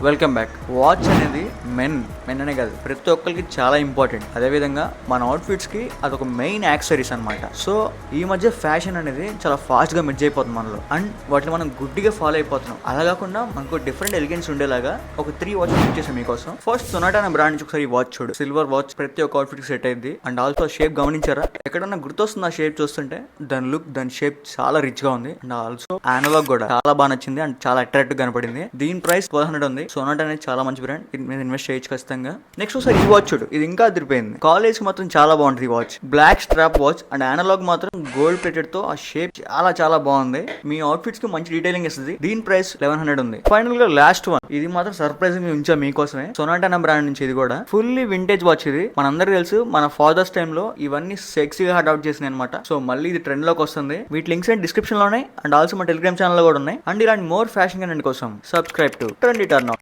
Welcome back. Watch అనేది men అనే కాదు, ప్రతి ఒక్కరికి చాలా ఇంపార్టెంట్. అదేవిధంగా మన అవుట్ఫిట్స్కి అదొక మెయిన్ యాక్సెసరీస్ అనమాట. సో ఈ మధ్య ఫ్యాషన్ అనేది చాలా ఫాస్ట్గా మెర్జ్ అయిపోతుంది మనలో, అండ్ వాటిని మనం గుడ్డిగా ఫాలో అయిపోతున్నాం. అలా కాకుండా మనకు డిఫరెంట్ ఎలిగెన్స్ ఉండేలాగా ఒక 3 వాచెస్ పిక్ చేసాం మీకోసం. ఫస్ట్ సొనాటా అనే బ్రాండ్ నుంచి ఒకసారి ఈ వాచ్ చూడు. సిల్వర్ వాచ్, ప్రతి ఒక్క అవుట్ఫిట్కి సెట్ అయింది. అండ్ ఆల్సో షేప్ గమనించారా? ఎక్కడన్నా గుర్తొస్తుంది ఆ షేప్ చూస్తుంటే? దాని లుక్, దాని షేప్ చాలా రిచ్ గా ఉంది. అండ్ ఆల్సో అనలాగ్ కూడా చాలా బాగా నచ్చింది అండ్ చాలా అట్రాక్టివ్ కనపడింది. దీని ప్రైస్ 1200 ఉంది. సోనాటా అనేది చాలా మంచి బ్రాండ్, దీని మీద ఇన్వెస్ట్ చేయొచ్చు ఖచ్చితంగా. నెక్స్ట్ ఒకసారి ఈ వాచ్ చూడు, ఇది ఇంకా అదిరిపోయింది. కాలేజ్ కి మాత్రం చాలా బాగుంటుంది ఈ watch. Black strap watch and analog మాత్రం గోల్డ్ ప్లేటెడ్ తో, ఆ షేప్ చాలా చాలా బాగుంది. మీ అవుట్ఫిట్స్ కి మంచి డీటెయిలింగ్ ఇస్తుంది. దీని ప్రైస్ 1100 ఉంది. ఫైనల్ గా లాస్ట్ వన్, ఇది మాత్రం సర్ప్రైజింగ్ ఉంచా మీకోసమే. సొనాటా అనే బ్రాండ్ నుంచి ఇది కూడా ఫుల్లీ వింటేజ్ వాచ్. ఇది మనందరికీ తెలుసు, మన ఫాదర్స్ టైమ్ లో ఇవన్నీ సెక్సీగా అడాప్ట్ చేసినాయి అనమాట. సో మళ్ళీ ఇది ట్రెండ్ లోకి వస్తుంది. వీటి లింక్స్ డిస్క్రిప్షన్ లో ఉన్నాయి అండ్ ఆల్సో మా టెలిగ్రామ్ ఛానల్ లో కూడా ఉన్నాయి. అండ్ ఇలాంటి మోర్ ఫ్యాషన్ కంటెంట్ కోసం సబ్స్క్రైబ్ టు ట్రెండీ టర్న్.